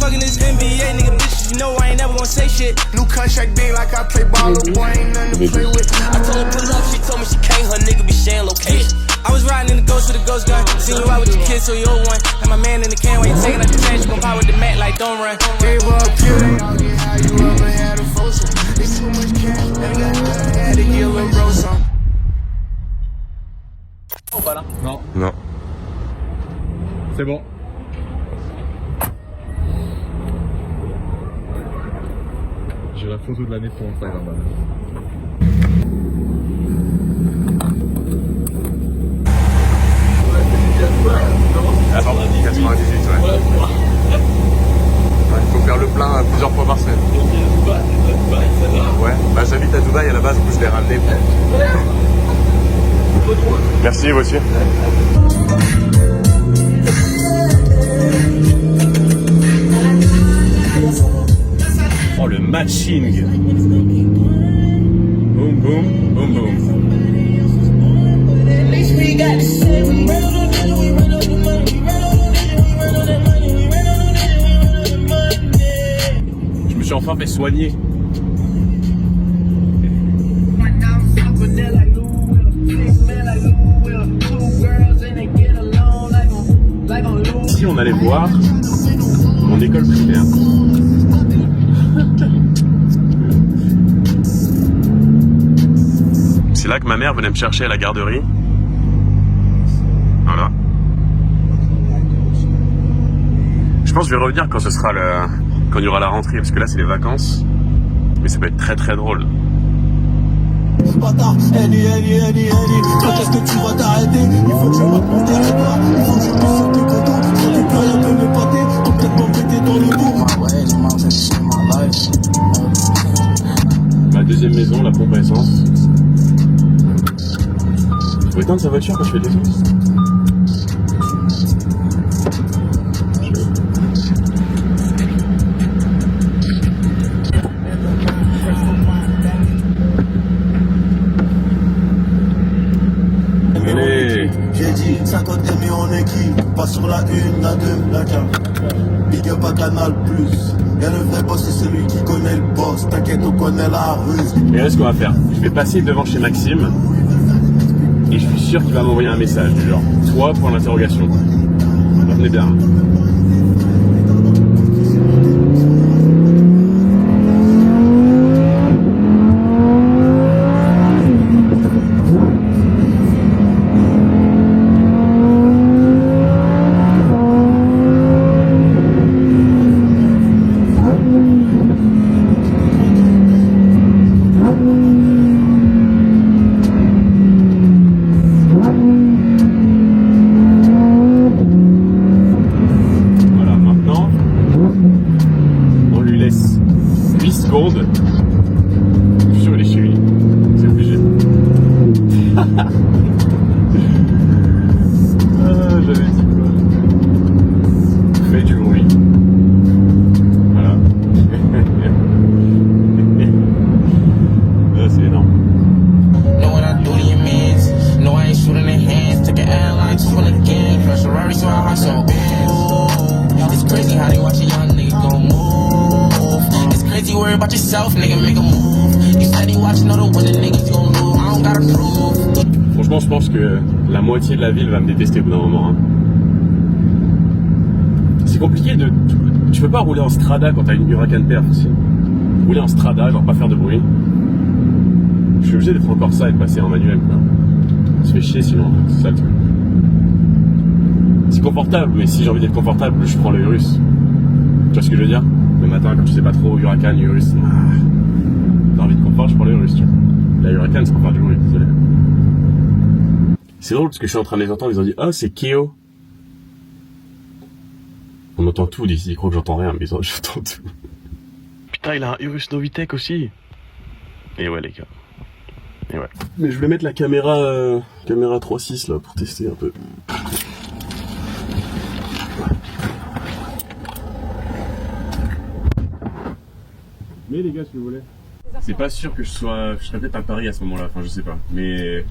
fucking this NBA nigga bitches, you know I ain't never gonna say shit. New contract big like I play ball, boy, ain't nothing to play with. I told her pull up, she told me she can't, her nigga be sharing location. I was riding in the ghost with a ghost gun, seen you out with your kids, so you old one. And my man in the can, while you taking out the trash, you gon' pop with the mat like don't run. Gave up, killed it, I'll get how you ever had a frozen. It's too much cash, nigga, I had to give a bro some. Oh, pas là. Non. Non. C'est bon. J'ai la photo de l'année pour Instagram. Attends, 98, ouais. Il faut faire le plein plusieurs fois par semaine. Ouais, bah j'habite à Dubaï à la base, du coup je l'ai ramené. Merci, vous aussi. Oh, le matching. Boum, boum, boum, boum. Je me suis enfin fait soigner. Si on allait voir mon école primaire. C'est là que ma mère venait me chercher à la garderie. Voilà. Je pense que je vais revenir quand ce sera quand il y aura la rentrée, parce que là c'est les vacances. Mais ça peut être très très drôle. Bâtard, quand est-ce que tu vas t'arrêter? Il faut que je monte mon territoire, il faut que je puisse sauter content. Quand plus rien peut m'épater, complètement pété dans le bourg. Ouais, j'ai marché chez ma life. Ma deuxième maison, la pompe à essence. Faut éteindre sa voiture quand je fais des essence. J'ai dit 50 amis en équipe, pas sur la 1, la 2, la 4. Big up à Canal Plus. Y'a le vrai boss, c'est celui qui connaît le boss. T'inquiète, on connaît la ruse. Et là, ce qu'on va faire, je vais passer devant chez Maxime. Et je suis sûr qu'il va m'envoyer un message du genre toi pour l'interrogation. Revenez bien. Voilà, maintenant, on lui laisse 8 secondes. Je suis sûr, il est chez lui. C'est obligé. J'avais dit quoi? Fais du bruit. Voilà. C'est énorme. Know what I do to your mans. No, I ain't shooting in hands. Took an airline, just full of gang. Crush a Rari, so I hustle. Ooh, it's crazy how they watch a young nigga go move. It's crazy worry about yourself, nigga, make a move. You steady watching all the winning niggas, you gon' lose. I don't gotta prove. Franchement, je pense que la moitié de la ville va me détester au bout d'un moment. Hein. C'est compliqué de... Tu peux pas rouler en strada quand t'as une Huracan perf aussi. Rouler en strada, genre pas faire de bruit. Je suis obligé d'être encore ça et de passer en manuel, quoi. Ça se fait chier sinon, c'est ça le truc. C'est confortable, mais si j'ai envie d'être confortable, je prends le Urus. Tu vois ce que je veux dire? Le matin, quand tu sais pas trop, Huracan, Urus. T'as envie de confort, je prends le Urus, tu vois. La Huracan, c'est pour faire du bruit, désolé. C'est drôle parce que je suis en train de les entendre, ils ont dit ah, c'est Keo. On entend tout d'ici, ils croient que j'entends rien, mais j'entends tout. Putain, il a un Urus Novitec aussi. Et ouais, les gars. Et ouais. Mais je vais mettre la caméra 3.6 là pour tester un peu. Mais les gars, si vous voulez. C'est pas sûr que je serais peut-être à Paris à ce moment-là, enfin je sais pas. Mais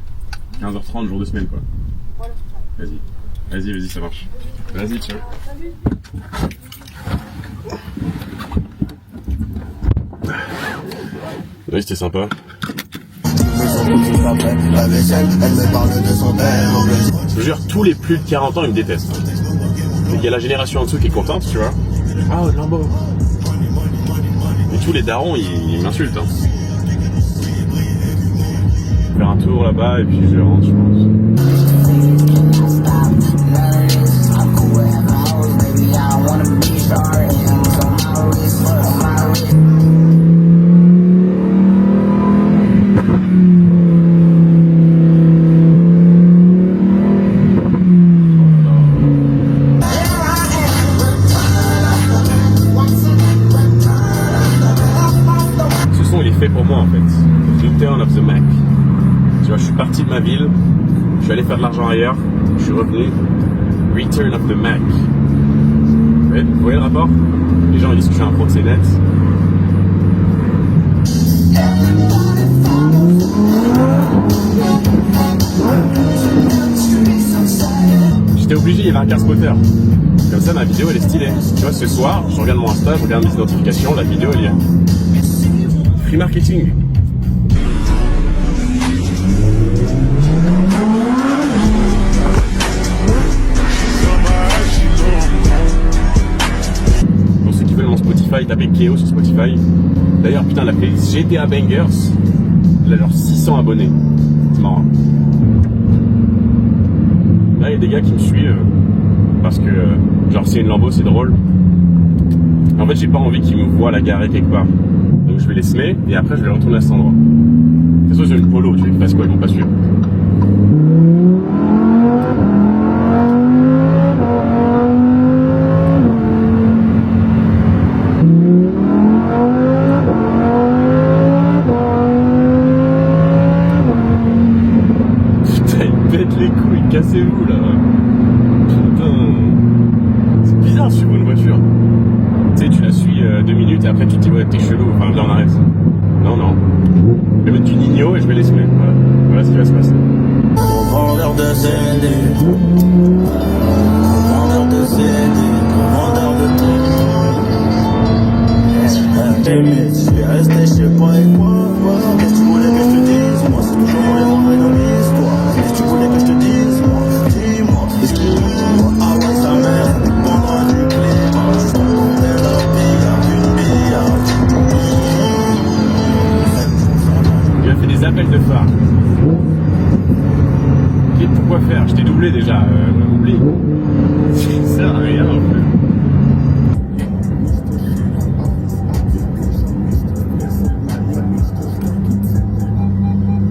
15h30, jour de semaine quoi. Vas-y, ça marche. Vas-y, ciao. Salut. Oui, c'était sympa. Je vous jure, tous les plus de 40 ans, ils me détestent. Il y a la génération en dessous qui est contente, tu vois. Ah, Lambo. Et tous les darons, ils m'insultent. Hein. Faire un tour là-bas et puis je rentre, je pense. Ce son, il est fait pour moi en fait. Return of the Mac. Tu vois, je suis parti de ma ville, je suis allé faire de l'argent ailleurs, je suis revenu. Return of the Mac. Vous voyez le rapport? Les gens ils disent que je suis un proxénète. J'étais obligé, il y avait un car spotter. Comme ça, ma vidéo elle est stylée. Tu vois, ce soir, je regarde mon Insta, je regarde mes notifications, la vidéo elle y est. Free marketing. Pour ceux qui veulent mon Spotify, tapez Keo sur Spotify. D'ailleurs, putain, la playlist GTA Bangers, elle a genre 600 abonnés. C'est marrant. Là, il y a des gars qui me suivent parce que, genre, c'est une Lambo, c'est drôle. En fait, j'ai pas envie qu'ils me voient la garer quelque part. Donc, je vais les semer et après, je vais retourner à cet endroit. De toute façon, j'ai une polo, tu veux qu'ils fassent quoi? Ils vont pas suivre. Putain, ils pètent les couilles, cassez-vous là. Putain. C'est bizarre de suivre une voiture. Tu sais, tu la suis 2 minutes et après tu te dis ouais, t'es chelou, enfin viens, on arrête. Non, non. Je vais mettre du Nino et je vais les semer. Voilà. Voilà ce qui va se passer. Vendeur de CD, vendeur de CD, vendeur de tout. Je vais rester, je sais pas et quoi. Qu'est-ce que tu voulais que je te dise? Moi, c'est toujours les mauvais dans l'histoire. Qu'est-ce que tu voulais que je te dise? Moi, dis-moi, excuse-moi. Ah ouais, sa mère, mon droit du climat. Je t'en comptais la billard, une billard. Il a fait des appels de phare. Pourquoi faire? Je t'ai doublé déjà, oublie. Ça sert à rien en fait.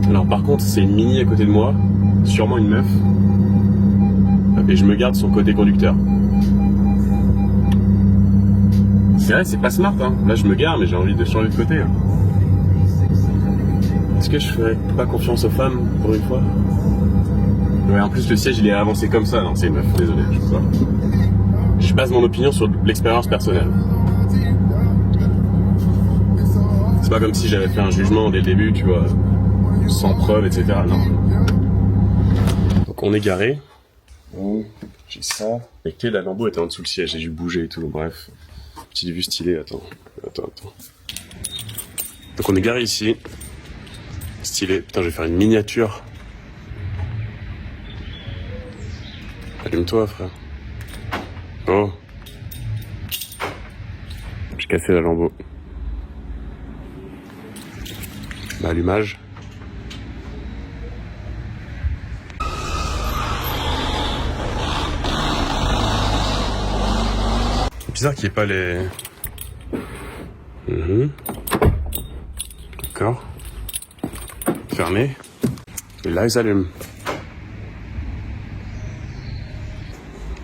Alors par contre, c'est une mini à côté de moi, sûrement une meuf. Et je me garde son côté conducteur. C'est vrai, c'est pas smart hein. Là je me gare mais j'ai envie de changer de côté. Hein. Est-ce que je ferais pas confiance aux femmes pour une fois? Ouais, en plus le siège il est avancé comme ça, non c'est une meuf, désolé, je sais pas. Je base mon opinion sur l'expérience personnelle. C'est pas comme si j'avais fait un jugement dès le début, tu vois, sans preuve, etc. Non. Donc on est garé. Oh, j'ai ça. Et que la Lambo était en dessous le siège, j'ai dû bouger et tout, bref. Petite vue stylée, attends. Donc on est garé ici. Stylé, putain je vais faire une miniature. Allume-toi, frère. Oh. J'ai cassé la Lambo. Bah, allumage. Bizarre qu'il n'y ait pas les... D'accord. Fermé. Et là, ils allument.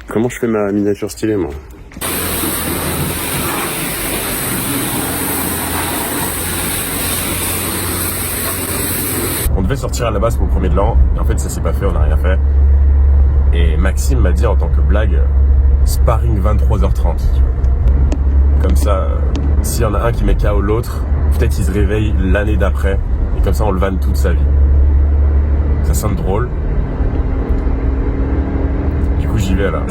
Comment je fais ma miniature stylée, moi? On devait sortir à la base pour le premier de l'an. En fait, ça s'est pas fait, on n'a rien fait. Et Maxime m'a dit en tant que blague, sparring 23h30. Comme ça, s'il y en a un qui met KO l'autre, peut-être il se réveille l'année d'après. Et comme ça, on le vanne toute sa vie. Ça sonne drôle. J'y vais là.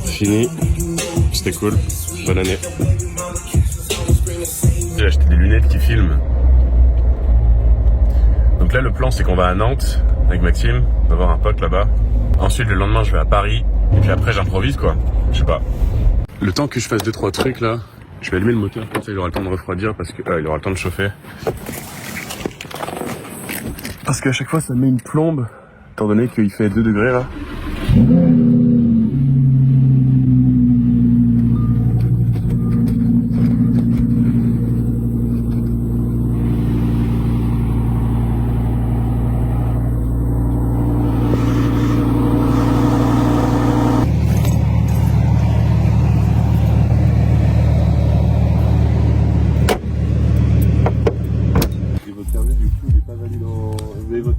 Fini. C'était cool. Bonne année. J'ai acheté des lunettes qui filment. Donc là, le plan, c'est qu'on va à Nantes avec Maxime. On va voir un pote là-bas. Ensuite, le lendemain, je vais à Paris. Et puis après, j'improvise, quoi. Je sais pas. Le temps que je fasse 2-3 trucs, là, je vais allumer le moteur. Comme ça, il aura le temps de refroidir parce que il aura le temps de chauffer. Parce qu'à chaque fois, ça met une plombe. Étant donné qu'il fait 2 degrés, là.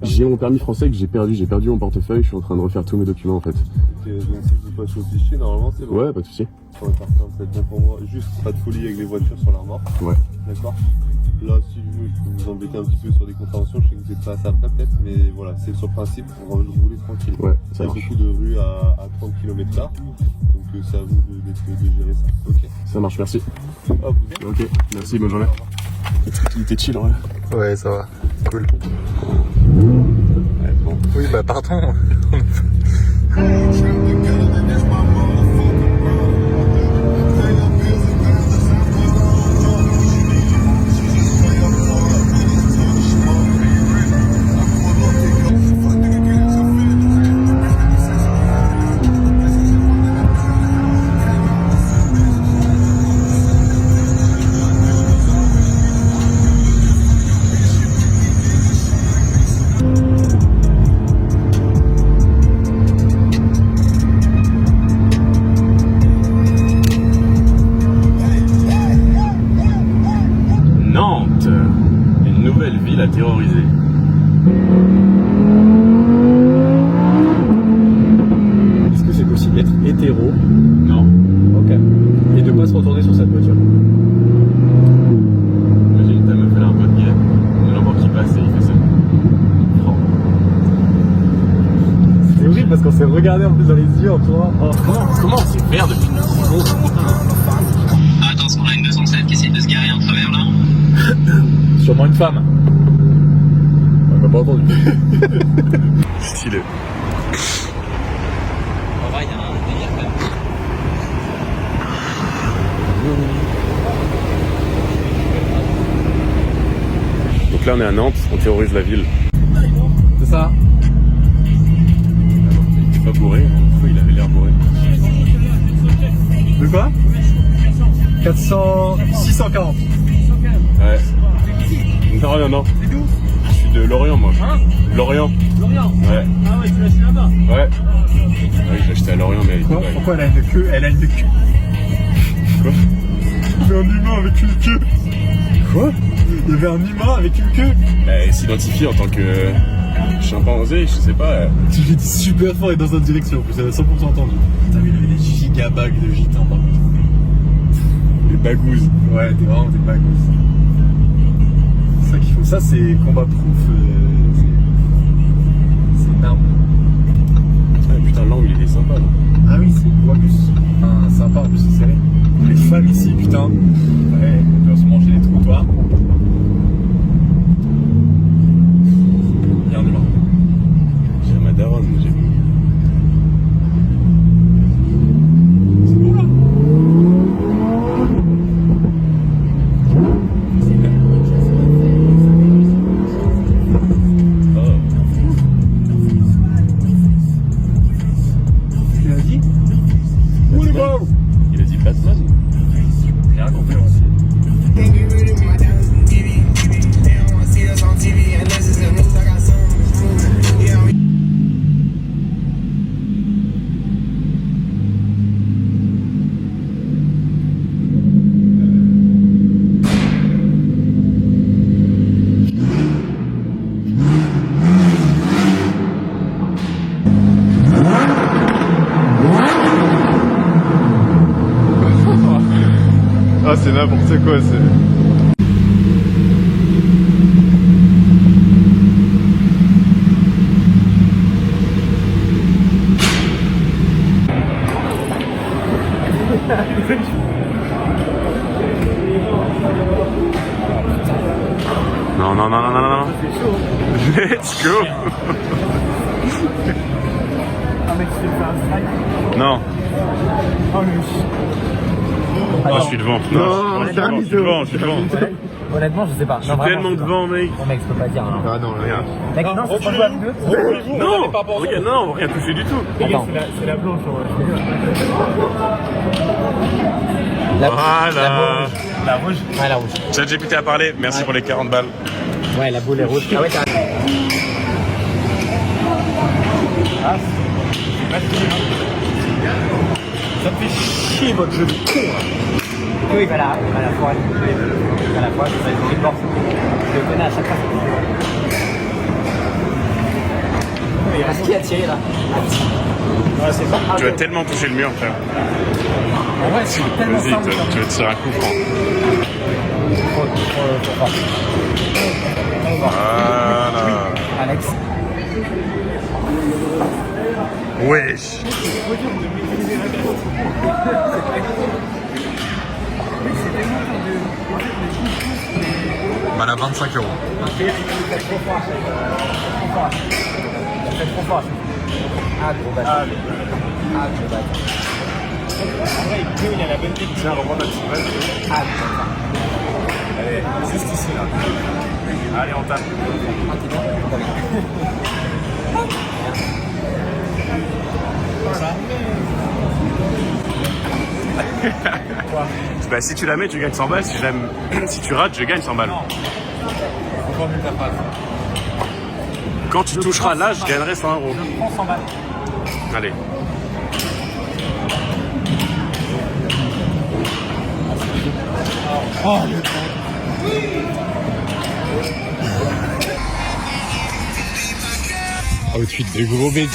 J'ai mon permis français que j'ai perdu mon portefeuille, je suis en train de refaire tous mes documents en fait. Donc si je vous passe au fichier, normalement c'est bon. Ouais, pas de soucis. Ça va faire simple, ça va être bien pour moi. Juste pas de folie avec les voitures sur la remorque. Ouais. D'accord. Là, si je peux vous embêter un petit peu sur des contraventions, je sais que vous êtes pas à ça après peut-être, mais voilà, c'est sur le principe pour rouler tranquille. Ouais, Il y ça a marche. beaucoup de rues à 30 km/h, donc c'est à vous de gérer ça. Ok. Ça marche, merci. Hop, Ok, merci, bonne journée. Il était chill, ouais. Ouais, ça va. Cool. Ouais, bon. Oui, bah pardon. Nantes, une nouvelle ville à terroriser. Est-ce que c'est possible d'être hétéro? Non. Ok. Et de pas se retourner sur cette voiture? Imagine, ta meuf elle a un pote gay, le lambeau qui passe et il fait ça. Oh. C'est horrible parce qu'on s'est regardé en plus dans les yeux en tournant. Oh. Comment c'est vert depuis 10 secondes? Attention, la N207 qui essaie de se garer en travers là. Sûrement une femme. On m'a pas entendu. Stylé. En vrai, il y a un délire quand même. Donc là on est à Nantes, on terrorise la ville. C'est ça. Il était pas bourré, il avait l'air bourré. De quoi? 640. Ouais. Non. Je suis de Lorient moi. Lorient. Ouais. Ah ouais, tu l'as acheté là-bas. Ouais. Oui, j'ai acheté à Lorient mais... Pourquoi elle a une queue? Elle a une queue. Quoi? Il y avait un humain avec une queue. Quoi? Il y avait un humain avec une queue. Elle s'identifie en tant que chimpanzé, je sais pas. Tu l'as dit super fort et dans notre direction, en plus, elle a 100% entendu. Putain, mais il avait des gigabags de gitans par contre. Les bagouzes. Ouais, t'es vraiment des bagous. C'est ça qu'il faut. Ça, c'est combat proof. C'est énorme. Ah, putain, l'angle il est sympa là. Ah oui, c'est le bus. Enfin, sympa, en plus, c'est serré. Les femmes ici, putain. Ouais, elles doivent se manger les trottoirs. Il y a un humain. J'ai ma daronne, j'ai vu. C'est bon là. Il a dit où le bas? Il a dit Batman. J'ai rien compris, moi. Ah, c'est n'importe quoi, c'est... Let's go. Un mec qui fait un strike. Non. Oh le Oh, je suis devant. Non, je suis devant. Honnêtement, je sais pas. Je suis tellement devant, mec. Bon, mec, je peux pas dire. Hein. Ah non, regarde. Mec, non, c'est pas jouable. Non, regarde, non, on va rien toucher du tout. Attends. C'est la blanche. Voilà. La rouge. Ouais, la rouge. ChatGPT a parlé. Merci pour les 40 balles. Ouais, la boule est rouge. Ah ouais, t'as. Ah, ça me fait chier votre jeu de con. Oui, voilà, à la fois. À la fois, ça va être une morceau. Je le connais à chaque fois. Il reste qui à tirer là? Ouais, c'est pas. Tu vas tellement toucher le mur, frère. Ouais, c'est tellement Vas-y, simple. tu vas te tirer un coup franc. Voilà. Alex. Wesh. Bah, la 25 €. C'est trop fort. Ah, gros bâtard. Ah, gros bâtard. Il a la bonne tête. Tiens, reprends la petite balle. Ah, gros bâtard. Allez, juste ici, là. Allez, on tape. Ah, t'es bien. Bah, si tu la mets, tu gagnes 100 balles. Si tu rates, je gagne 100 balles. Faut pas mieux ta phrase. Quand tu toucheras là, je gagnerai 100 €. Je prends 100 balles. Allez. Oh, Outfit de gros bêtes.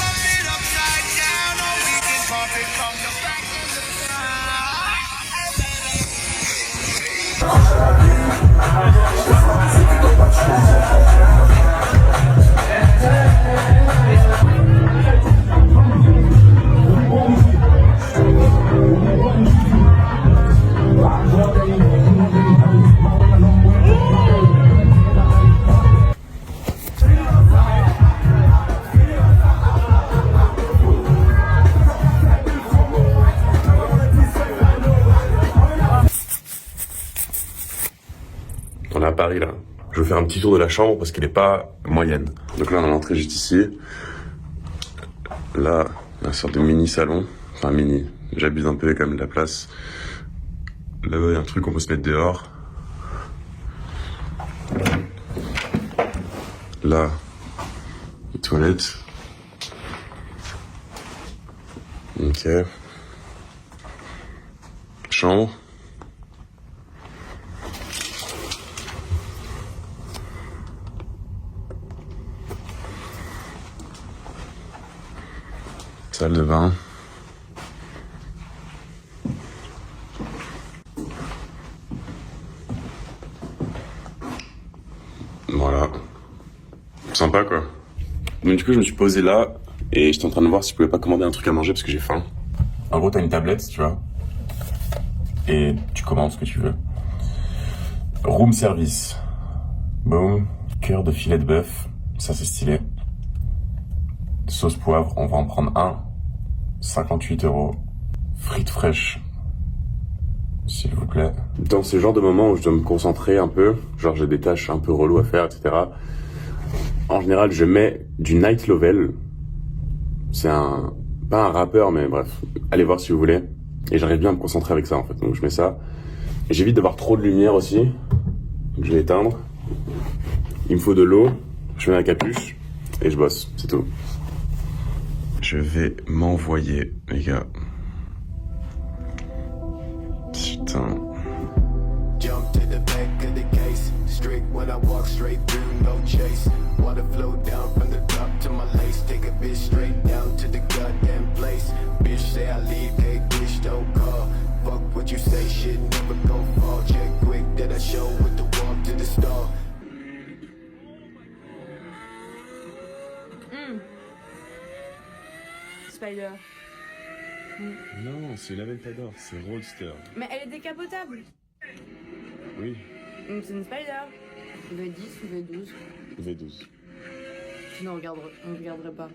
On est à Paris là. Je vais faire un petit tour de la chambre parce qu'elle est pas moyenne. Donc là on est l'entrée juste ici. Là, une sorte de mini salon. Enfin mini, j'abuse un peu quand même de la place. Là-bas il y a un truc qu'on peut se mettre dehors. Là, les toilettes. Ok. Chambre. Salle de bain. Voilà. Sympa quoi. Donc du coup je me suis posé là et j'étais en train de voir si je pouvais pas commander un truc à manger parce que j'ai faim. En gros t'as une tablette tu vois. Et tu commandes ce que tu veux. Room service. Boom. Cœur de filet de bœuf. Ça c'est stylé. Sauce poivre, on va en prendre un. 58 €. Frites fraîches. S'il vous plaît. Dans ce genre de moment où je dois me concentrer un peu, genre j'ai des tâches un peu reloues à faire, etc. En général, je mets du Night Level. C'est pas un rappeur, mais bref. Allez voir si vous voulez. Et j'arrive bien à me concentrer avec ça, en fait. Donc je mets ça. Et j'évite d'avoir trop de lumière aussi. Donc je vais éteindre. Il me faut de l'eau. Je mets la capuche. Et je bosse. C'est tout. Je vais m'envoyer, les gars. Putain. Jump to the back of the case. Strict when I walk straight through, no chase. Water flow down from the top to my lace. Take a bitch straight down to the goddamn place. Bitch say I leave, hey bitch don't call. Fuck what you say, shit never go fall. Check quick that I show with the walk to the stall. Spider. Non, c'est l'Aventador, c'est Roadster. Mais elle est décapotable. Oui, Donc c'est une Spider. V10 ou V12. V12. Non, on regarderait pas.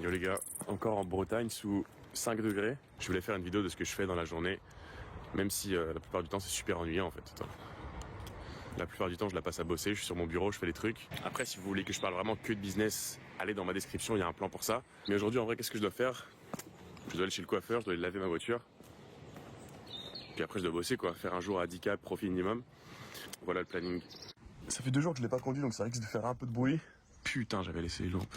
Yo les gars, encore en Bretagne sous 5 degrés. Je voulais faire une vidéo de ce que je fais dans la journée, même si la plupart du temps c'est super ennuyant en fait. Attends. La plupart du temps je la passe à bosser, je suis sur mon bureau, je fais des trucs. Après si vous voulez que je parle vraiment que de business, allez dans ma description, il y a un plan pour ça. Mais aujourd'hui en vrai qu'est-ce que je dois faire? Je dois aller chez le coiffeur, je dois aller laver ma voiture. Puis après je dois bosser quoi, faire un jour à 10K, profit minimum. Voilà le planning. Ça fait 2 jours que je l'ai pas conduit donc ça risque de faire un peu de bruit. Putain j'avais laissé les lampes.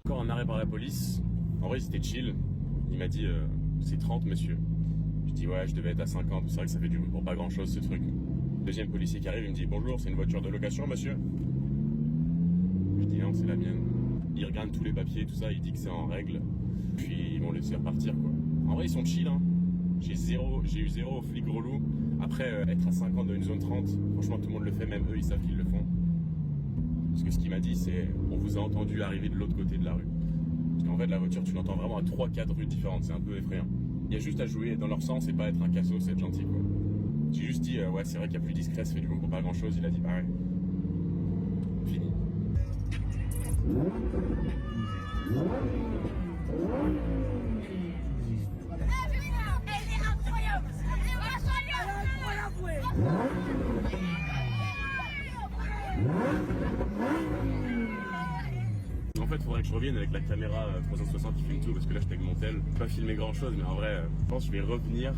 Encore en arrêt par la police. En vrai c'était chill. Il m'a dit c'est 30 monsieur. Je dis ouais je devais être à 50. C'est vrai que ça fait du bruit pour pas grand chose ce truc. Deuxième policier qui arrive il me dit bonjour c'est une voiture de location monsieur. Je dis non c'est la mienne. Il regarde tous les papiers tout ça, il dit que c'est en règle. Puis ils vont laisser repartir quoi. En vrai ils sont chill hein. J'ai eu zéro flic relou. Après être à 50 dans une zone 30, franchement tout le monde le fait, même eux ils savent qu'ils le font. Parce que ce qu'il m'a dit c'est on vous a entendu arriver de l'autre côté de la rue. Parce qu'en fait la voiture tu l'entends vraiment à 3-4 rues différentes, c'est un peu effrayant. Il y a juste à jouer dans leur sens et pas être un cassos, c'est être gentil quoi. J'ai juste dit ouais c'est vrai qu'il y a plus discret, ça fait du bon pour pas grand chose, il a dit pareil. Fini. En fait, il faudrait que je revienne avec la caméra 360 qui filme tout parce que là, j'étais avec mon tel. Je peux pas filmer grand chose, mais en vrai, je pense que je vais revenir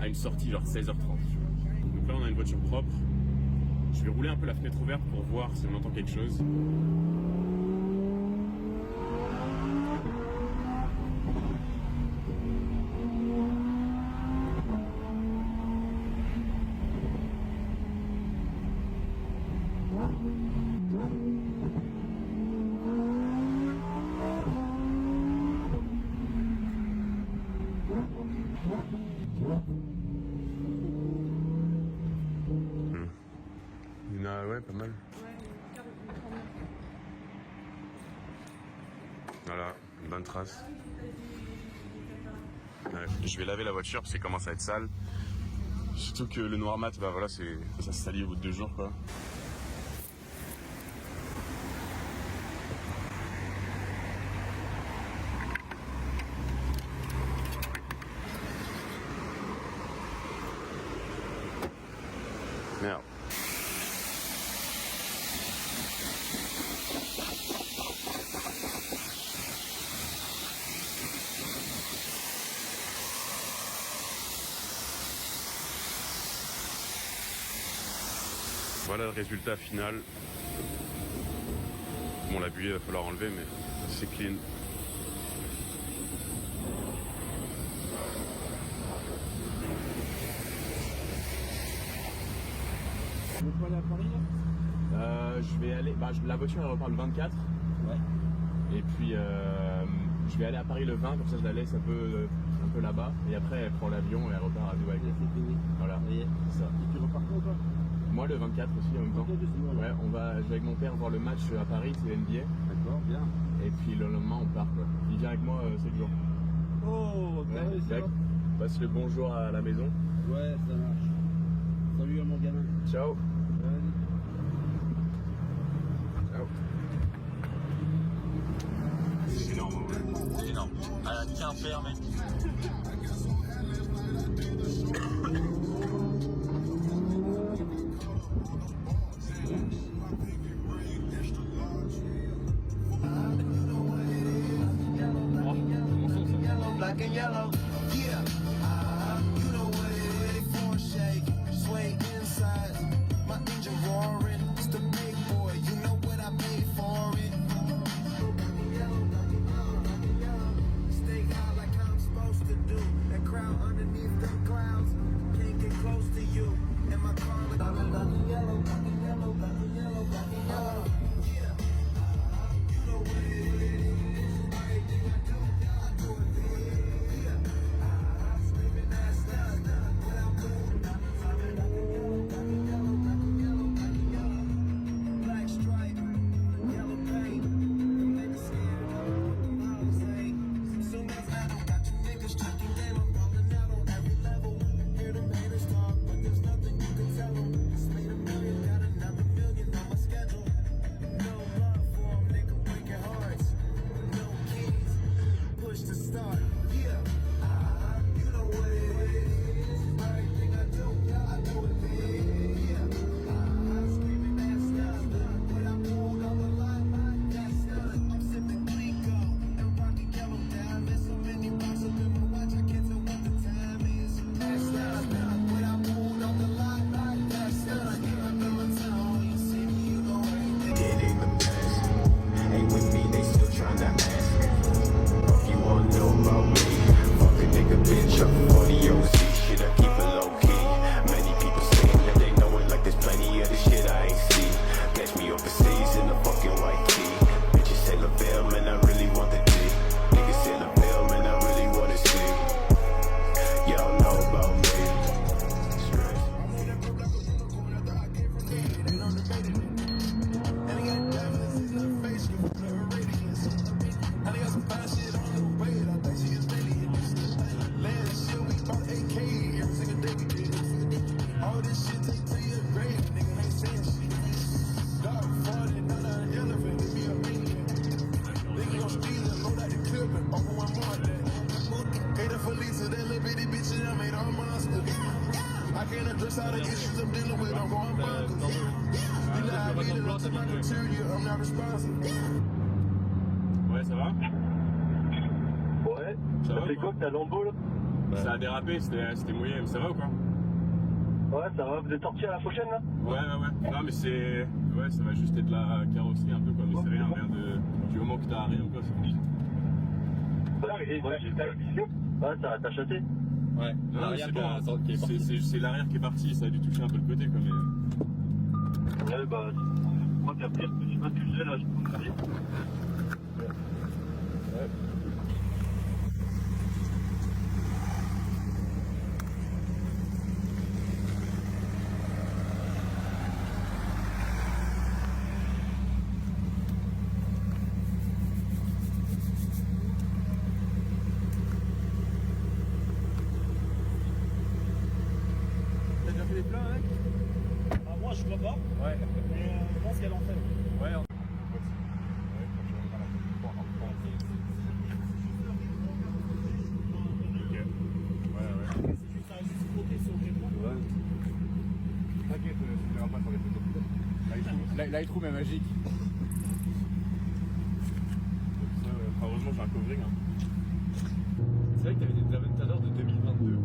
à une sortie genre 16h30. Donc là, on a une voiture propre. Je vais rouler un peu la fenêtre ouverte pour voir si on entend quelque chose. Il y en a, ouais, pas mal. Voilà, une bonne trace. Ouais, je vais laver la voiture parce qu'elle commence à être sale. Surtout que le noir mat, bah voilà, ça se salit au bout de 2 jours quoi. Merde. Voilà le résultat final. Bon la buée il va falloir enlever mais c'est clean. Vous pouvez aller à Paris là Je vais aller. La voiture elle repart le 24. Ouais. Et puis je vais aller à Paris le 20, comme ça je la laisse un peu là-bas. Et après elle prend l'avion et elle repart à Dubaï. C'est fini. Voilà. C'est ça. Et tu repars quand toi? Moi le 24 aussi en même temps. Ouais. Ouais, je vais avec mon père voir le match à Paris, c'est NBA. D'accord, bien. Et puis le lendemain on part quoi. Il vient avec moi 7 jours. Oh, Ouais, ouais, ça va. passe le bonjour à la maison. Ouais, ça marche. Salut à mon gamin. Ciao. Vas-y. Ciao. C'est énorme. C'est énorme. À la Quimper, mec. Black and yellow, yeah. You know what it is. For shake, sway inside. My engine roaring. It's the big boy. You know what I paid for it. Stay high like I'm I can't address all the issues I'm dealing with. I'm going bonkers. You know how I beat it up to my material. I'm not responsible. Ouais, ça va? Ouais. Ça va, fait quoi quoi que t'as Lambo là? Ça a dérapé, c'était mouillé, mais ça va ou quoi? Ouais, ça va. Vous êtes sorti à la prochaine là? Ouais. Non, mais c'est. Ouais, ça va juste être la carrosserie un peu quoi, mais c'est rien, du moment que t'as rien ou quoi, c'est fini. Ouais, t'as chaté? Ouais, non, L'arrière c'est qui est parti. c'est l'arrière qui est parti, ça a dû toucher un peu le côté quoi, mais. Ouais, bah, moi qu'après, je sais pas ce que je fais là, je peux me dire. T'as déjà fait les pleins, hein? Ah, moi je crois pas, Ouais. mais je pense qu'elle en fait. Ouais, C'est juste un juste côté sur le Gémeaux. T'inquiète, tu verras pas sur les photos. Lightroom est magique. Heureusement, j'ai un covering. C'est vrai que t'avais des avatars de 2022. Ouais.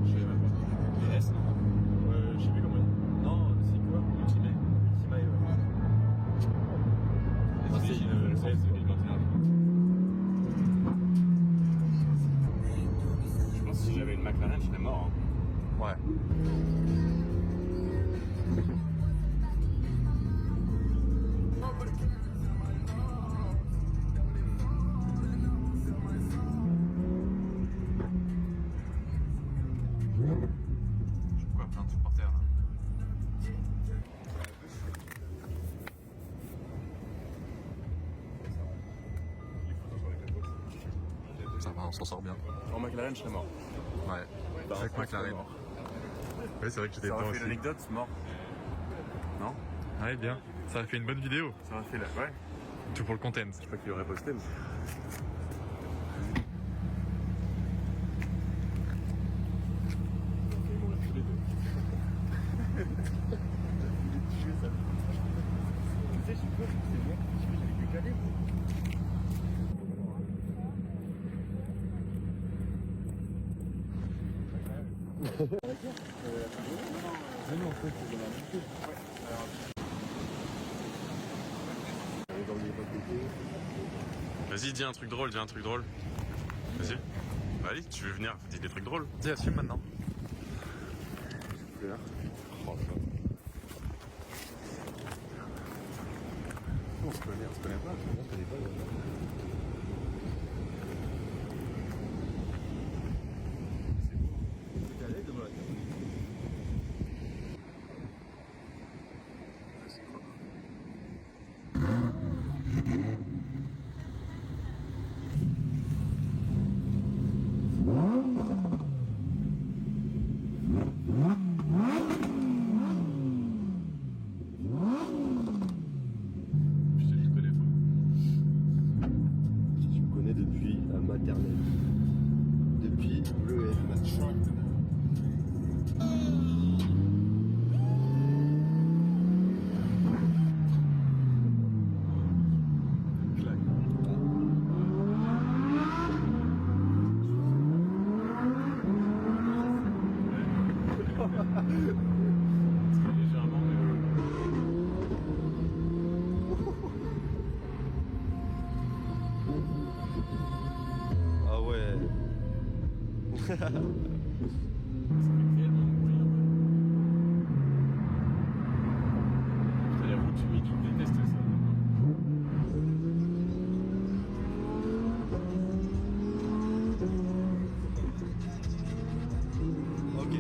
Je savais même pas. Les S, non? Je sais plus comment. Non, c'est quoi? Ultimate. Ultimate, ouais. C'est le 16 2021. Je pense que si j'avais une McLaren, je serais mort. Hein. Ouais. Je vois plein de supporters là. Ça va, on s'en sort bien. En McLaren, je serais mort. Ouais. Avec McLaren. Oui, c'est vrai que j'étais Ça dedans aurait aussi. fait l'anecdote, mort. Non? Ouais, bien. Ça a fait une bonne vidéo. Ça aurait fait la. Ouais. Tout pour le content. Je sais pas qui aurait posté, mais. Vas-y, dis un truc drôle, Vas-y. Bah, allez, tu veux venir, dis des trucs drôles. Dis, assume maintenant. On se connaît pas. Tu me connais depuis la maternelle. Depuis le Légèrement, mais. Ah ouais. Ça fait tellement de bruit. Putain, les routes humides, je déteste ça. Ok.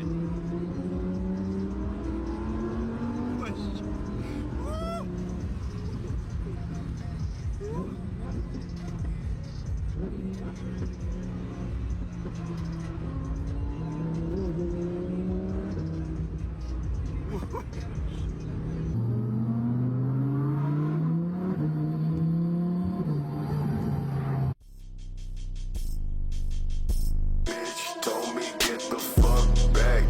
Bitch told me get the fuck back.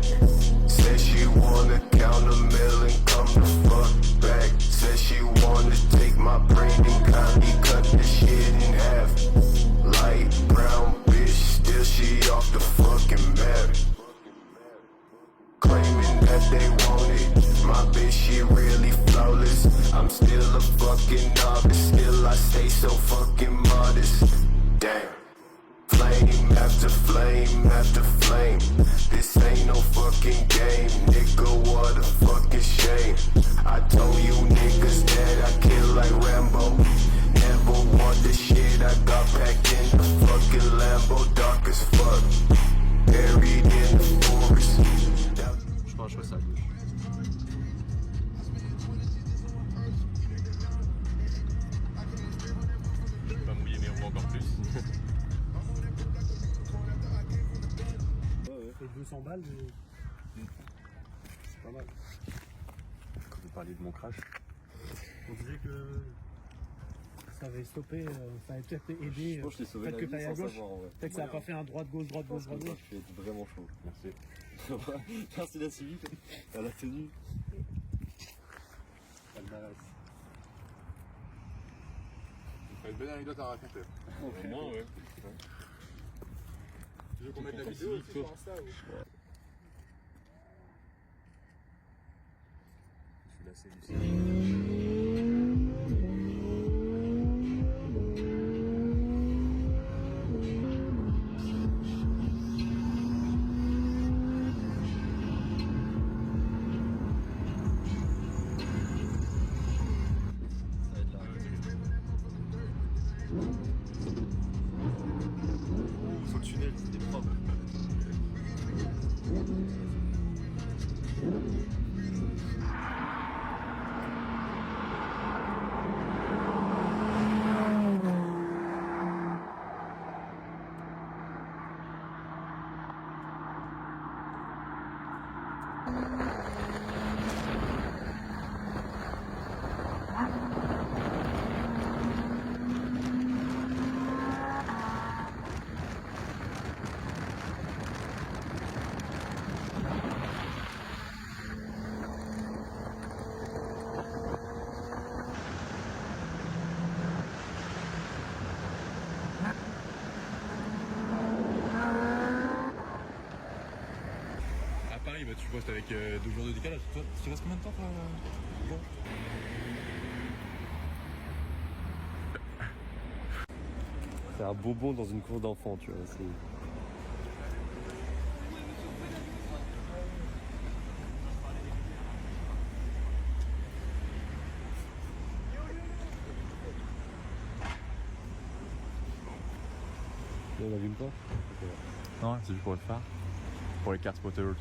fucking novice. Still I stay so fucking modest. Damn. Flame after flame after flame. This ain't no fucking game, nigga. What a fucking shame. I told you niggas that I kill like Rambo. Never want the shit I got packed in the fucking Lambo. Dark as fuck. Buried in the forest. Je pense que je ferai ça à gauche. Je vais pas mouiller mes roues encore plus. C'est 200 balles, mais C'est pas mal. Quand vous parliez de mon crash. on disait que ça avait stoppé, ça avait peut-être aidé. Je pense que je t'ai sauvé la Peut-être que vie t'ailles à sans gauche. savoir en vrai. Peut-être que ça n'a pas fait un droite-gauche, droite-gauche, Je pense que droite-gauche. je vais être vraiment chaud. Merci. Merci la civique, à la tenue. Palmarès. Ça fait une belle anecdote à raconter. Au moins, ouais. Tu veux qu'on mette la vidéo aussi sur Insta ou... Je suis lassé du Sur le tunnel, c'était propre. À Paris, bah, tu postes avec 2 jours de décalage. Toi, tu restes combien de temps, toi Bon. C'est un bonbon dans une cour d'enfant, tu vois. On allume pas? Non, c'est juste pour le phare. Pour les cartes spotters. C'est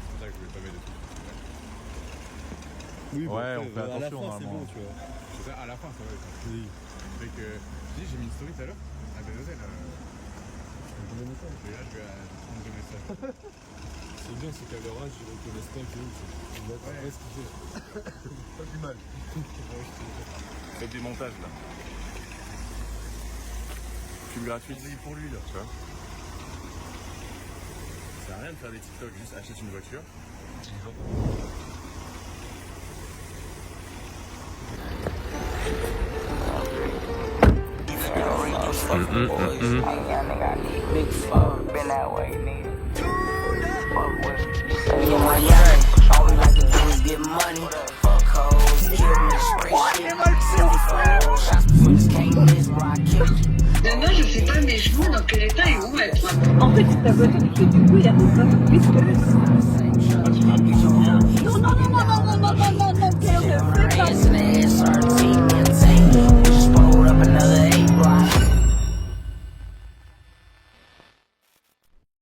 pour ça que je voulais pas mettre de trucs. Oui, Ouais, on fait à la attention, fin, c'est normalement. bon, tu vois. C'est ça, à la fin, ça va être. Oui. Fait que, tu sais, j'ai mis une story tout à l'heure à Benoît. Et là, je vais à 32 messages. C'est bien, c'est qu'à leur âge, ils reconnaissent pas que c'est ouais, ce qu'il fait. Pas plus mal. Faites des montages là. Film gratuit. Pour lui, là. Tu vois. Ça sert à rien de faire des TikTok, juste achète une voiture. Non, je sais pas, mais je vois dans quel état ils vont être. En fait, ta voiture qui fait du bruit, elle fait plus que